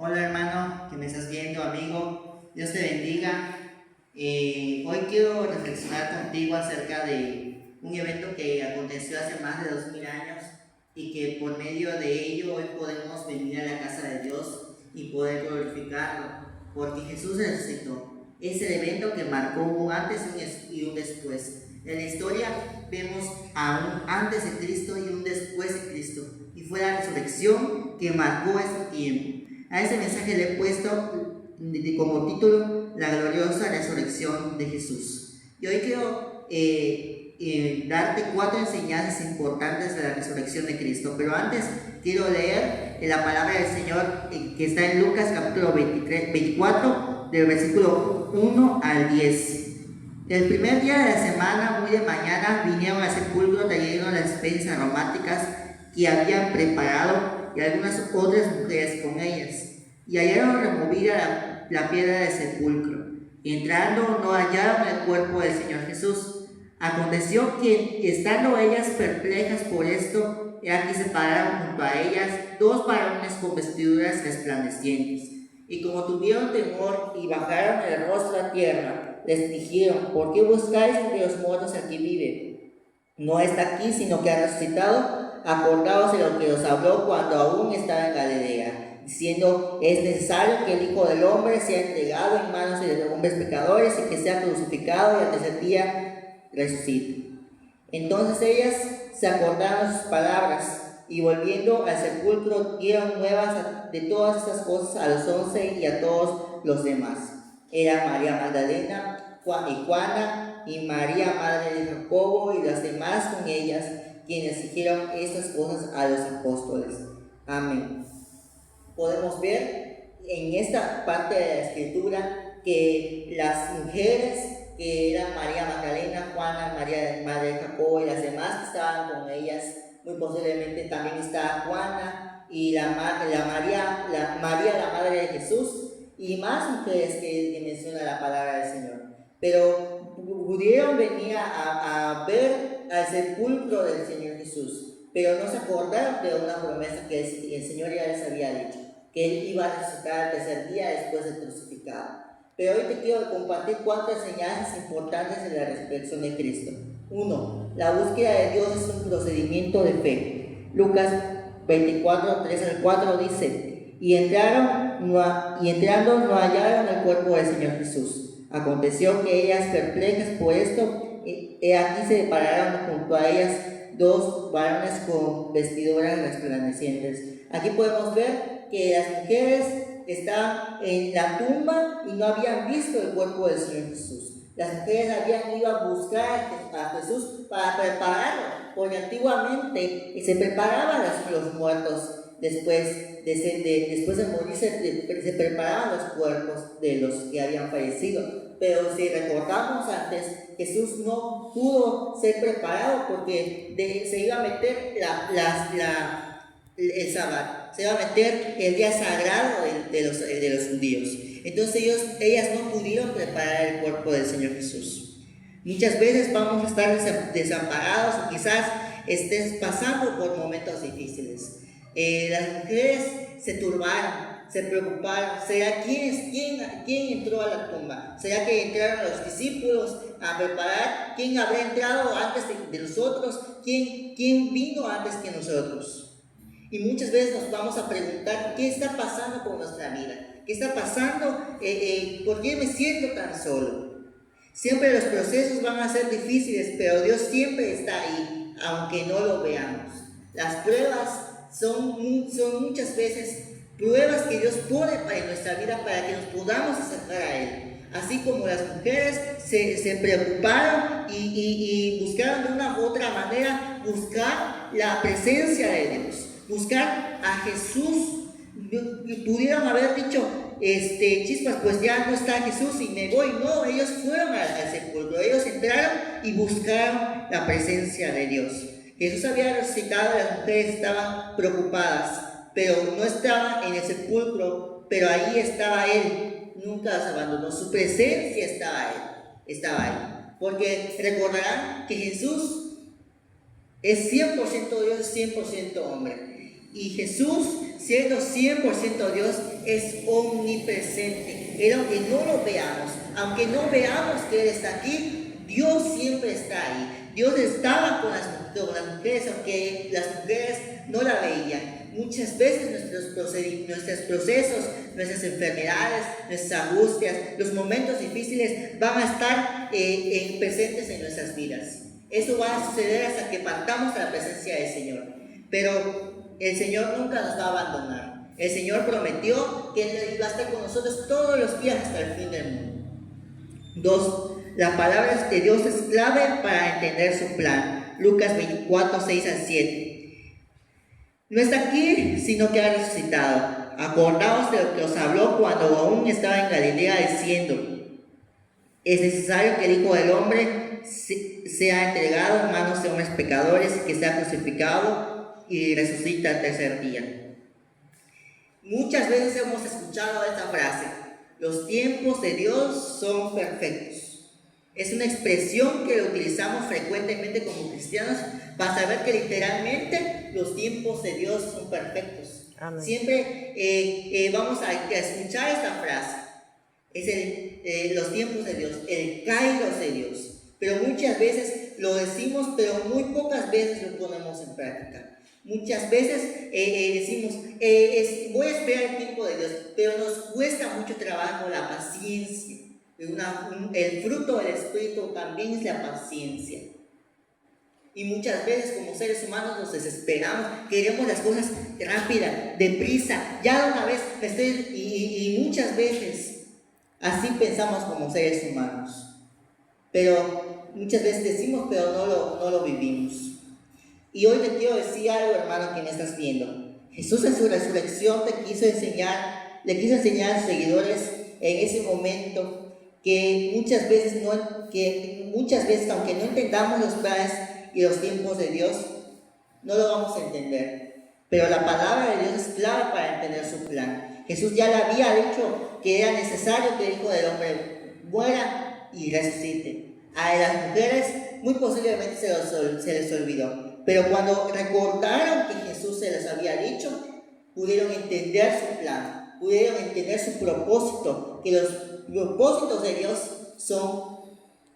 Hola hermano, que me estás viendo, amigo. Dios te bendiga. Hoy quiero reflexionar contigo acerca de un evento que aconteció hace más de 2000 años y que por medio de ello hoy podemos venir a la casa de Dios y poder glorificarlo, porque Jesús resucitó. Es el evento que marcó un antes y un después. En la historia vemos a un antes de Cristo y un después de Cristo, y fue la resurrección que marcó este tiempo. A ese mensaje le he puesto como título La gloriosa resurrección de Jesús. Y hoy quiero darte 4 enseñanzas importantes de la resurrección de Cristo. Pero antes quiero leer la palabra del Señor que está en Lucas capítulo 24, del versículo 1 al 10. El primer día de la semana, muy de mañana, vinieron al sepulcro trayendo las despensas aromáticas que habían preparado y algunas otras mujeres con ellas, y hallaron removida la piedra del sepulcro. Entrando, no hallaron el cuerpo del Señor Jesús. Aconteció que, estando ellas perplejas por esto, he aquí se pararon junto a ellas 2 varones con vestiduras resplandecientes. Y como tuvieron temor y bajaron el rostro a tierra, les dijeron: ¿por qué buscáis entre los muertos al que vive? No está aquí, sino que ha resucitado. Acordaos de lo que os habló cuando aún estaba en Galilea, diciendo: es necesario que el Hijo del Hombre sea entregado en manos de hombres pecadores y que sea crucificado y al tercer día resucite. Entonces ellas se acordaron de sus palabras, y volviendo al sepulcro dieron nuevas de todas estas cosas a los 11 y a todos los demás. Era María Magdalena y Juana y María madre de Jacobo y las demás con ellas, quienes dijeron estas cosas a los apóstoles. Amén. Podemos ver en esta parte de la escritura que las mujeres, que eran María Magdalena, Juana, María madre de Jacobo y las demás que estaban con ellas, muy posiblemente también está Juana y la María, la madre de Jesús, y más mujeres que menciona la palabra del Señor. Pero pudieron venir a ver al sepulcro del Señor Jesús, pero no se acordaron de una promesa que el Señor ya les había dicho, que Él iba a resucitar al tercer día después de crucificado. Pero hoy te quiero compartir 4 enseñanzas importantes de la resurrección de Cristo. 1. La búsqueda de Dios es un procedimiento de fe. Lucas 24, 3 al 4 dice: y entrando no hallaron el cuerpo del Señor Jesús. Aconteció que ellas, perplejas por esto, he aquí se pararon junto a ellas 2 varones con vestiduras resplandecientes. Aquí podemos ver que las mujeres estaban en la tumba y no habían visto el cuerpo del Señor Jesús. Las mujeres habían ido a buscar a Jesús para prepararlo, porque antiguamente se preparaban los muertos. Después de morir se preparaban los cuerpos de los que habían fallecido. Pero si recordamos antes, Jesús no pudo ser preparado porque se iba a meter el sábado, se iba a meter el día sagrado de los judíos. Entonces ellas no pudieron preparar el cuerpo del Señor Jesús. Muchas veces vamos a estar desamparados o quizás estés pasando por momentos difíciles. Las mujeres se turbaron, se preocuparon. ¿Será quién entró a la tumba? ¿Será que entraron los discípulos a preparar? ¿Quién habrá entrado antes de nosotros? ¿Quién vino antes que nosotros? Y muchas veces nos vamos a preguntar: ¿qué está pasando con nuestra vida? ¿Qué está pasando? ¿Por qué me siento tan solo? Siempre los procesos van a ser difíciles, pero Dios siempre está ahí, aunque no lo veamos. Las pruebas son muchas veces pruebas que Dios pone en nuestra vida para que nos podamos acercar a Él. Así como las mujeres se preocuparon y buscaron de una u otra manera buscar la presencia de Dios, buscar a Jesús. Pudieron haber dicho: chispas, pues ya no está Jesús y me voy. No, ellos fueron al sepulcro, ellos entraron y buscaron la presencia de Dios. Jesús había resucitado, las mujeres estaban preocupadas, pero no estaban en el sepulcro, pero ahí estaba Él, nunca los abandonó, su presencia estaba ahí. Porque recordarán que Jesús es 100% Dios, 100% hombre. Y Jesús siendo 100% Dios, es omnipresente. Él, aunque no veamos que Él está aquí, Dios siempre está ahí. Dios estaba con las mujeres, aunque las mujeres no la veían. Muchas veces nuestros procesos, nuestras enfermedades, nuestras angustias, los momentos difíciles van a estar presentes en nuestras vidas. Eso va a suceder hasta que partamos a la presencia del Señor. Pero el Señor nunca nos va a abandonar. El Señor prometió que Él iba a estar con nosotros todos los días hasta el fin del mundo. 2. La palabra de Dios es clave para entender su plan. Lucas 24, 6 al 7. No está aquí, sino que ha resucitado. Acordaos de lo que os habló cuando aún estaba en Galilea, diciendo: es necesario que el Hijo del Hombre sea entregado en manos de hombres pecadores, que sea crucificado y resucita al tercer día. Muchas veces hemos escuchado esta frase: los tiempos de Dios son perfectos. Es una expresión que utilizamos frecuentemente como cristianos para saber que literalmente los tiempos de Dios son perfectos. Amén. Siempre vamos a escuchar esta frase. Es los tiempos de Dios, el kairos de Dios. Pero muchas veces lo decimos, pero muy pocas veces lo ponemos en práctica. Muchas veces decimos, voy a esperar el tiempo de Dios, pero nos cuesta mucho trabajo la paciencia. El fruto del Espíritu también es la paciencia. Y muchas veces como seres humanos nos desesperamos, queremos las cosas rápidas, deprisa, ya de una vez, y muchas veces así pensamos como seres humanos. Pero muchas veces decimos, pero no lo vivimos. Y hoy te quiero decir algo, hermano, que me estás viendo. Jesús en su resurrección le quiso enseñar a sus seguidores en ese momento que muchas veces, aunque no entendamos los planes y los tiempos de Dios, no lo vamos a entender. Pero la palabra de Dios es clave para entender su plan. Jesús ya le había dicho que era necesario que el Hijo del Hombre muera y resucite. A las mujeres muy posiblemente se les olvidó. Pero cuando recordaron que Jesús se les había dicho, pudieron entender su plan, pudieron entender su propósito, que los propósitos de Dios son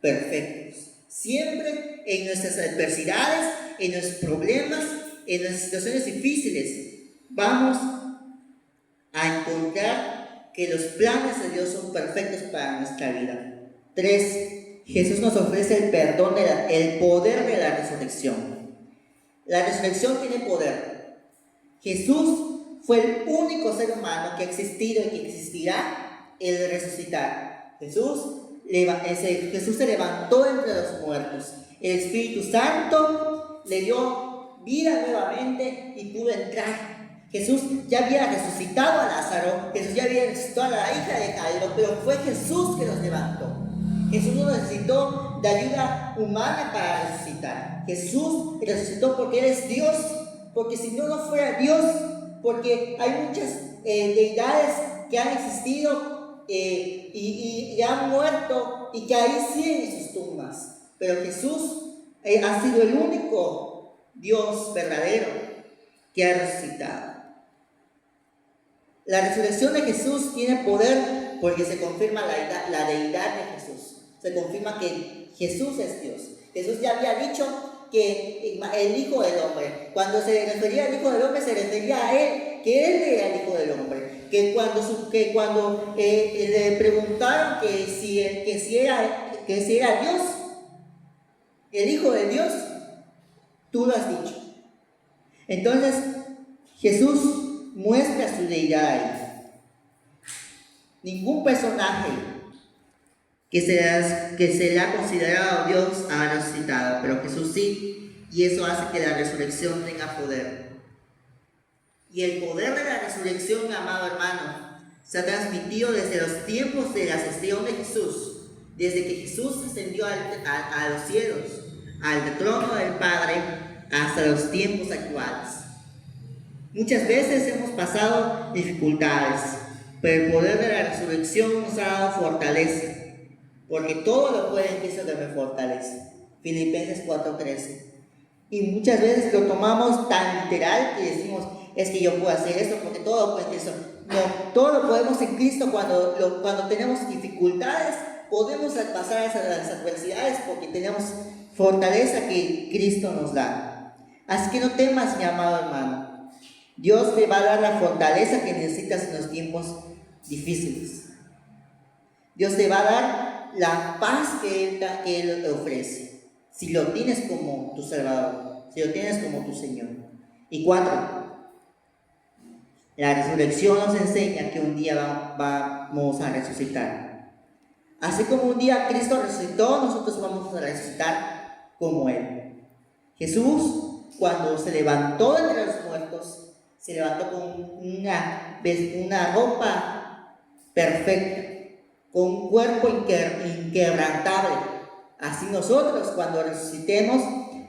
perfectos. Siempre en nuestras adversidades, en nuestros problemas, en las situaciones difíciles, vamos a encontrar que los planes de Dios son perfectos para nuestra vida. 3. Jesús nos ofrece el poder de la resurrección. La resurrección tiene poder. Jesús fue el único ser humano que ha existido y que existirá el resucitar. Jesús se levantó entre los muertos. El Espíritu Santo le dio vida nuevamente y pudo entrar. Jesús ya había resucitado a Lázaro, Jesús ya había resucitado a la hija de Jairo, pero fue Jesús que los levantó. Jesús no necesitó de ayuda humana para resucitar. Jesús resucitó porque Él es Dios, porque si no fuera Dios, porque hay muchas deidades que han existido y han muerto y que ahí siguen en sus tumbas. Pero Jesús ha sido el único Dios verdadero que ha resucitado. La resurrección de Jesús tiene poder porque se confirma la deidad de Jesús. Se confirma que Jesús es Dios. Jesús ya había dicho que el Hijo del Hombre, cuando se refería al Hijo del Hombre, se refería a Él, que Él era el Hijo del Hombre. Que cuando le preguntaron que si era Dios, el Hijo de Dios, tú lo has dicho. Entonces, Jesús muestra su deidad ahí. Ningún personaje que se le ha considerado Dios ha resucitado, pero Jesús sí, y eso hace que la resurrección tenga poder. Y el poder de la resurrección, amado hermano, se ha transmitido desde los tiempos de la ascensión de Jesús, desde que Jesús ascendió a los cielos, al trono del Padre, hasta los tiempos actuales. Muchas veces hemos pasado dificultades, pero el poder de la resurrección nos ha dado fortaleza, porque todo lo puede en Cristo que me fortalece. Filipenses 4:13. Y muchas veces lo tomamos tan literal que decimos, es que yo puedo hacer esto, porque todo lo puedo en Cristo. No, todo lo podemos en Cristo cuando tenemos dificultades, podemos pasar las adversidades porque tenemos fortaleza que Cristo nos da. Así que no temas, mi amado hermano. Dios te va a dar la fortaleza que necesitas en los tiempos difíciles. Dios te va a dar la paz que Él te ofrece, si lo tienes como tu Salvador, si lo tienes como tu Señor. Y 4, la resurrección nos enseña que un día vamos a resucitar. Así como un día Cristo resucitó, nosotros vamos a resucitar como Él. Jesús, cuando se levantó entre los muertos, se levantó con una ropa perfecta, con un cuerpo inquebrantable. Así nosotros, cuando resucitemos,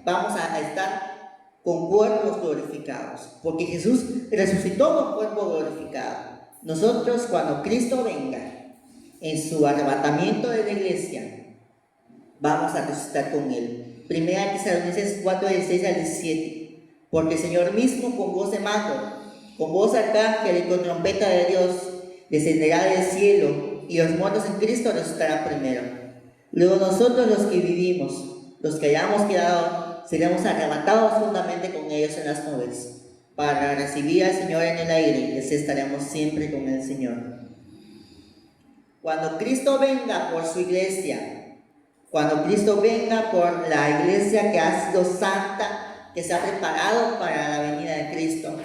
vamos a estar con cuerpos glorificados, porque Jesús resucitó con cuerpo glorificado. Nosotros, cuando Cristo venga en su arrebatamiento de la iglesia, vamos a resucitar con Él. Primera Tesalonicenses 4:16-17. Porque el Señor mismo, con voz de mando, con voz arcángel y con trompeta de Dios, descenderá del cielo, y los muertos en Cristo resucitarán primero. Luego nosotros, los que vivimos, los que hayamos quedado, seremos arrebatados juntamente con ellos en las nubes, para recibir al Señor en el aire, y así estaremos siempre con el Señor. Cuando Cristo venga por su iglesia, cuando Cristo venga por la iglesia que ha sido santa, que se ha preparado para la venida de Cristo,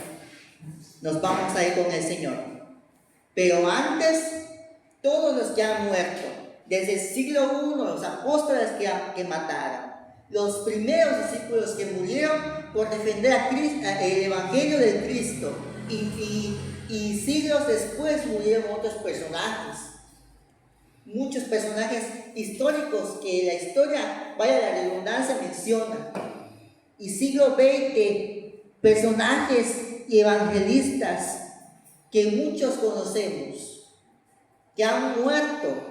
nos vamos a ir con el Señor. Pero antes, todos los que han muerto, desde el siglo I, los apóstoles que mataron, los primeros discípulos que murieron por defender a Cristo, el Evangelio de Cristo, y siglos después murieron otros personajes, muchos personajes históricos que la historia, vaya la redundancia, menciona. Y siglo XX, personajes y evangelistas que muchos conocemos, que han muerto,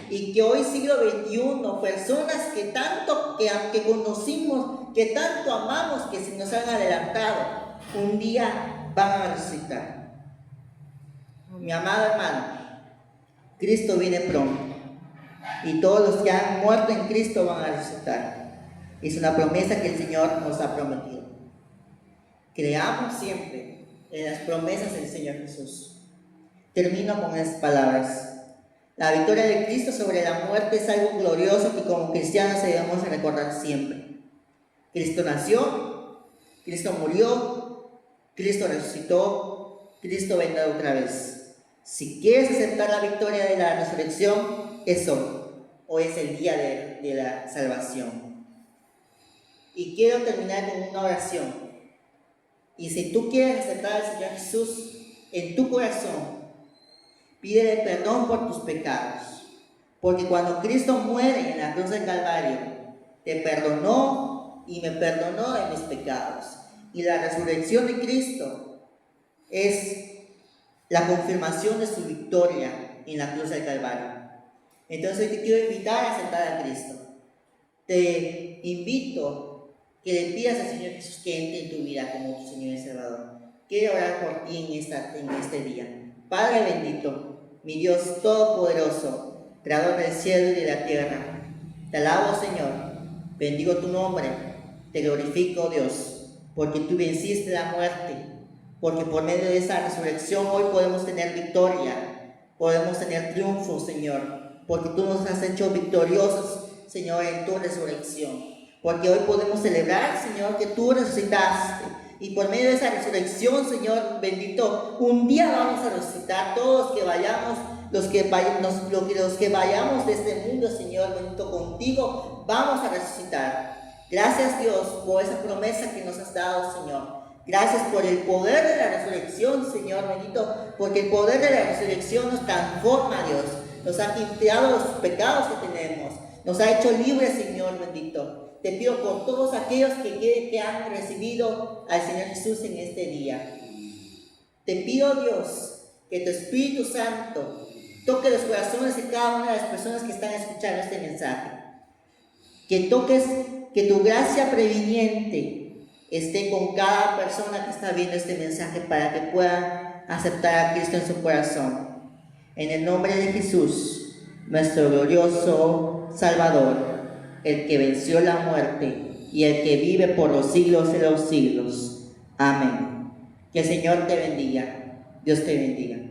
y que hoy siglo XXI, personas que tanto que conocimos, que tanto amamos, que se nos han adelantado, un día van a resucitar. Mi amado hermano, Cristo viene pronto, y todos los que han muerto en Cristo van a resucitar. Es una promesa que el Señor nos ha prometido. Creamos siempre en las promesas del Señor Jesús. Termino con estas palabras. La victoria de Cristo sobre la muerte es algo glorioso que como cristianos debemos recordar siempre. Cristo nació, Cristo murió, Cristo resucitó, Cristo vendrá otra vez. Si quieres aceptar la victoria de la resurrección, es hoy es el día de la salvación. Y quiero terminar con una oración. Y si tú quieres aceptar al Señor Jesús en tu corazón, pídele perdón por tus pecados, porque cuando Cristo muere en la cruz del Calvario, te perdonó y me perdonó de mis pecados. Y la resurrección de Cristo es la confirmación de su victoria en la cruz del Calvario. Entonces te quiero invitar a aceptar a Cristo. Te invito que le pidas al Señor Jesús que entre en tu vida como tu Señor y Salvador. Quiero orar por ti en este día. Padre bendito, mi Dios todopoderoso, creador del cielo y de la tierra, te alabo, Señor, bendigo tu nombre, te glorifico, Dios, porque tú venciste la muerte, porque por medio de esa resurrección hoy podemos tener victoria, podemos tener triunfo, Señor, porque tú nos has hecho victoriosos, Señor, en tu resurrección, porque hoy podemos celebrar, Señor, que tú resucitaste. Y por medio de esa resurrección, Señor bendito, un día vamos a resucitar todos los que vayamos, los que vayamos de este mundo, Señor bendito, contigo, vamos a resucitar. Gracias, Dios, por esa promesa que nos has dado, Señor. Gracias por el poder de la resurrección, Señor bendito, porque el poder de la resurrección nos transforma, Dios. Nos ha quitado los pecados que tenemos, nos ha hecho libres, Señor bendito. Te pido por todos aquellos que han recibido al Señor Jesús en este día. Te pido, Dios, que tu Espíritu Santo toque los corazones de cada una de las personas que están escuchando este mensaje. Que toques, que tu gracia previniente esté con cada persona que está viendo este mensaje para que puedan aceptar a Cristo en su corazón. En el nombre de Jesús, nuestro glorioso Salvador, el que venció la muerte y el que vive por los siglos de los siglos. Amén. Que el Señor te bendiga. Dios te bendiga.